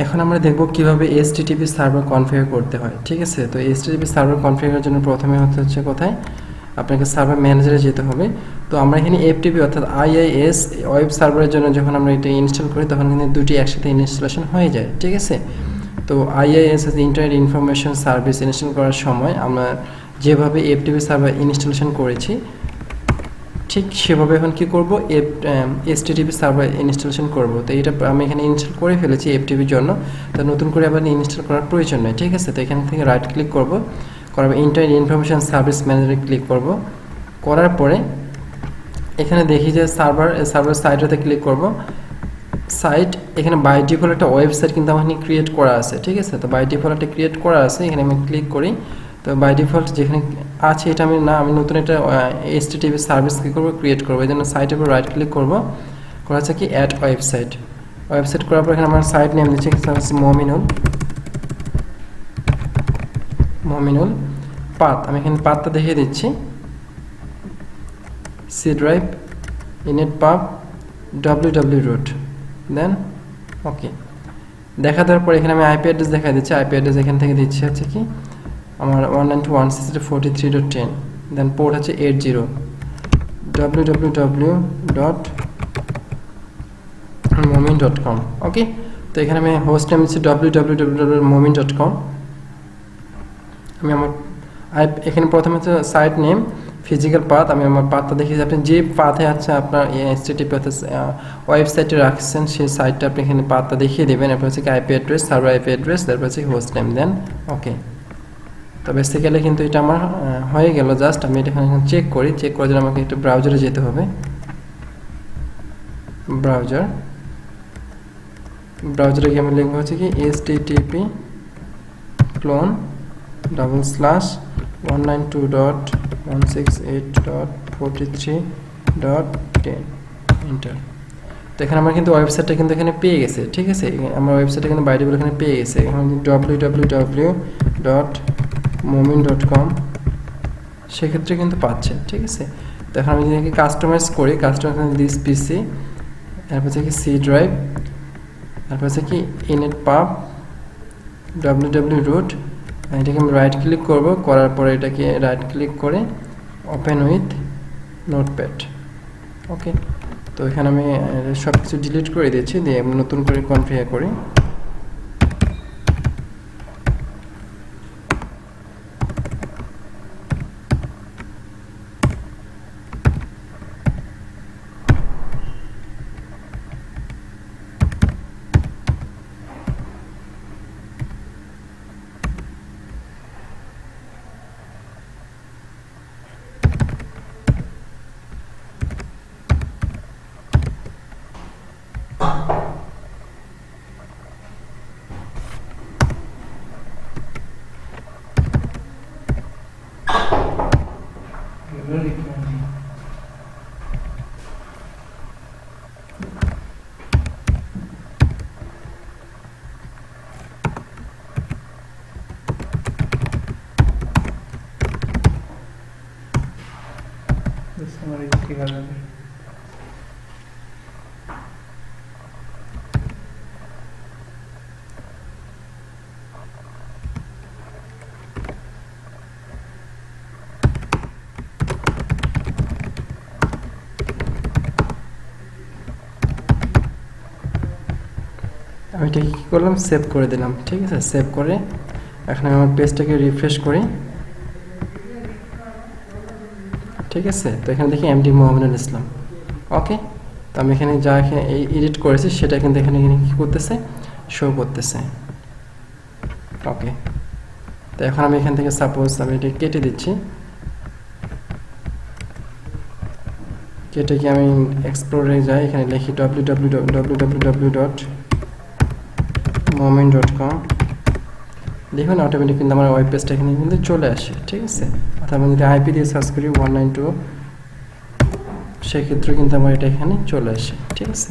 এখন আমরা দেখব কিভাবে HTTP সার্ভার কনফিগার করতে হয়, ঠিক আছে। তো HTTP সার্ভার কনফিগারের জন্য প্রথমে হচ্ছে কোথায় আপনাকে সার্ভার ম্যানেজারে যেতে হবে। তো আমরা এখানে FTP অর্থাৎ IIS ওয়েব সার্ভারের জন্য যখন আমরা এটা ইনস্টল করি তখন কিন্তু দুটি একসাথে ইনস্টলেশন হয়ে যায়, ঠিক আছে। তো IIS internet information service install করার সময় আমরা যেভাবে FTP সার্ভার ইনস্টলেশন করেছি ঠিক সেভাবে এখন কি করব, HTTP সার্ভার ইনস্টলেশন করব। তো এটা আমি এখানে ইনস্টল করে ফেলেছি FTP এর জন্য, তো নতুন করে আবার ইনস্টল করার প্রয়োজন নেই, ঠিক আছে। তো এখান থেকে রাইট ক্লিক করব, করার ইন্টারনেট ইনফরমেশন সার্ভিস ম্যানেজারে ক্লিক করব। করার পরে এখানে দেখি যে সার্ভার সাইটটাতে ক্লিক করব। সাইট এখানে বাই ডিফল্ট একটা ওয়েবসাইট কিন্তু আমার এখানে ক্রিয়েট করা আছে, ঠিক আছে। তো বাই ডিফল্ট একটা ক্রিয়েট করা আছে, এখানে আমি ক্লিক করি। তো বাই ডিফল্ট যেখানে আছে এটা আমি নতুন একটা HTTP সার্ভিস কী করবো, ক্রিয়েট করবো। এই জন্য সাইটের উপর রাইট ক্লিক করবো, করা হচ্ছে কি অ্যাড ওয়েবসাইট করার পর এখানে আমার সাইট নেম দিচ্ছি হচ্ছে মমিনুল পাথ। আমি এখানে পাথটা দেখিয়ে দিচ্ছি, সি ড্রাইভ ইনেট পাব www root, দেন ওকে দেখা দেওয়ার পর এখানে আমি আইপি অ্যাড্রেস দেখা দিচ্ছি। আইপি অ্যাড্রেস এখান থেকে দিচ্ছি হচ্ছে কি আমার 192.168.43.10, দেন পোর্ট হচ্ছে 80, www.momin.com। ওকে, তো এখানে আমি হোস্ট নেম দিচ্ছি www.momin.com। আমি আমার এখানে প্রথমে হচ্ছে সাইট নেম ফিজিক্যাল পাথ, আমি আমার পাথটা দেখিয়ে আপনি যে পাথে আছে আপনার HTTP ওয়েবসাইটে রাখছেন সেই সাইটটা আপনি এখানে পাথটা দেখিয়ে দেবেন। এরপর হচ্ছে কি IP address, server IP address, তারপর হচ্ছে হোস্ট নেম, দেন ওকে। তো বেসিক্যালি কিন্তু এটা আমার হয়ে গেল। জাস্ট আমি এটা এখানে চেক করার জন্য আমাকে একটু ব্রাউজারে যেতে হবে। ব্রাউজারে গিয়ে আমি লিখবো হচ্ছে কি http clone/192.168.43.10 এন্টার। তো এখানে আমার কিন্তু ওয়েবসাইটটা কিন্তু এখানে পেয়ে গেছে, ঠিক আছে। আমার ওয়েবসাইটটা কিন্তু বাইরে এখানে পেয়ে গেছে। এখন www.momin.com সেক্ষেত্রে কিন্তু পাচ্ছে, ঠিক আছে। তো এখন আমি যদি কাস্টমাইজ করি, কাস্টমাইজ দিস পিসি, তারপর হচ্ছে কি সি ড্রাইভ, তারপর হচ্ছে কি ইনেট পাব www root, এটাকে আমি রাইট ক্লিক করব। করার পরে এটাকে রাইট ক্লিক করে ওপেন উইথ নোটপ্যাড, ওকে। তো এখানে আমি সব কিছু ডিলিট করে দিচ্ছি, দিয়ে আমি নতুন করে কনফিগার করি। আমি এটা কী করলাম, সেভ করে দিলাম, ঠিক আছে। সেভ করে এখন আমি আমার পেজটাকে রিফ্রেশ করি, ঠিক আছে। তো এখানে দেখি এমডি মোহাম্মদুল ইসলাম, ওকে। তো আমি এখানে যা এডিট করেছি সেটা কিন্তু এখানে কী করতেছে, শো করতেছে, ওকে। তো এখন আমি এখান থেকে সাপোজ আমি এটা কেটে দিচ্ছি, কেটে কি আমি এক্সপ্লোরে যাই, এখানে লিখি www.momin.com, দেখুন অটোমেটিক কিন্তু আমার ওয়েব পেজটা এখানে কিন্তু চলে আসে, ঠিক আছে। অর্থাৎ আমি যদি আইপি দিয়ে সার্চ করি 192, সেক্ষেত্রে কিন্তু আমার এটা এখানে চলে আসে, ঠিক আছে।